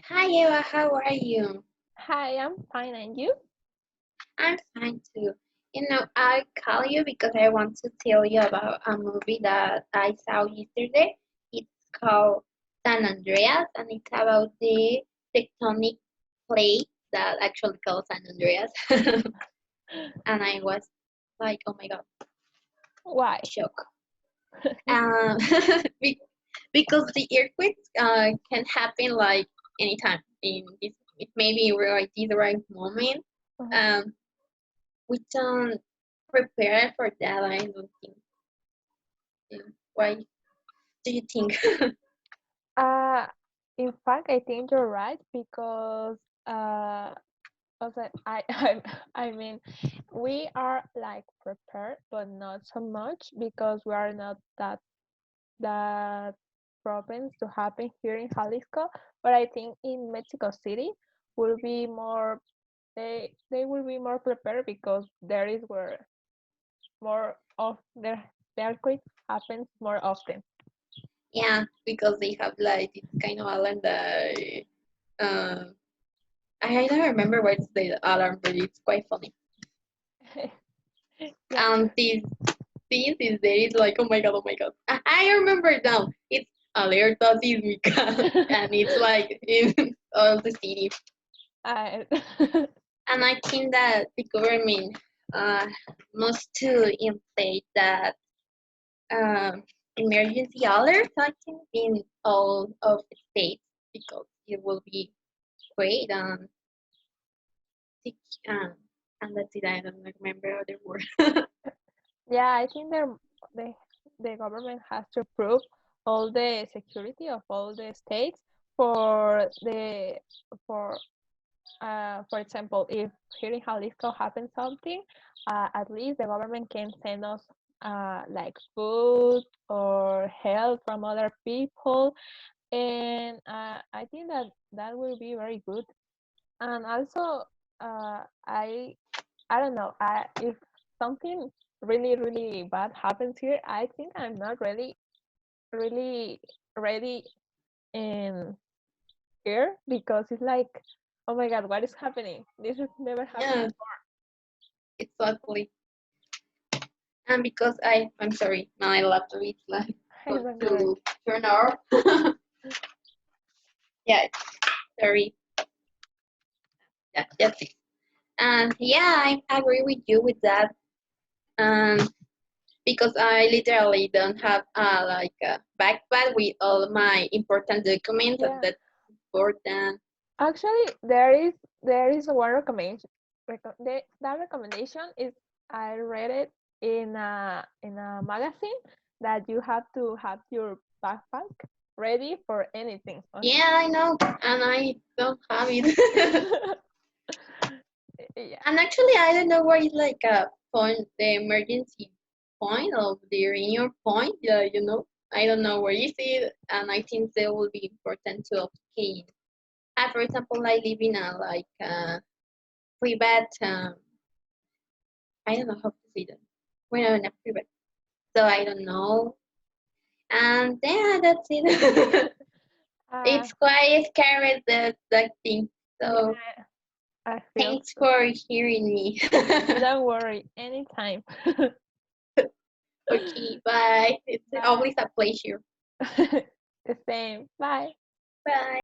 Hi Eva, how are you? Hi, I'm fine, and you? I'm fine too. I call you because I want to tell you about a movie that I saw yesterday. It's called San Andreas and it's about the tectonic plate that actually called San Andreas. And I was like, oh my god, Why? shock. Um, be- because the earthquakes can happen like anytime in this, it may be right this right moment. Mhm. Um, we don't prepare for that. I don't think. Yeah. Why do you think? Uh, in fact, I think you're right because uh, also I mean, we are like prepared, but not so much because we are not that province to happen here in Jalisco. But I think in Mexico City will be more. They will be more prepared because there is where more of the earthquake happens more often. Yeah, because they have like this kind of alarm that um I don't remember what's the alarm, but it's quite funny. Yeah. And this is there is like oh my god. I remember now. It's alerta sísmica, and it's like in all the city. I And I think that the government uh, must to implement that emergency alert, I think, in all of the states because it will be great. Think, um, and that's it. I don't remember other word. yeah, I think the the government has to prove all the security of all the states for the for example, if here in Jalisco happens something, at least the government can send us like food or help from other people, and I think that that will be very good. And also, I don't know, if something really bad happens here, I think I'm not really ready in here because it's like, oh my god, what is happening? This has never happened Yeah, exactly. And because I'm sorry, my laptop is like before. going Don't worry. to turn off. Yeah, sorry. Yeah, that's it. And yeah, I agree with you with that. Um, because I literally don't have like a backpack with all my important documents, and Yeah, that's important. actually, there is one recommendation. That recommendation is I read it in a magazine that you have to have your backpack ready for anything. Yeah, I know, and I don't have it. Yeah. And actually, I don't know what is like a point, the emergency point of the reunion point. I don't know where is it, and I think that will be important to obtain. For example, I live in a like private. I don't know how to say that. We're in a private, so I don't know. And yeah, that's it. uh, It's quite scary that thing. So yeah, I feel thanks so. for hearing me. Don't worry, anytime. Okay, bye. It's Bye. always a pleasure. The same. Bye. Bye.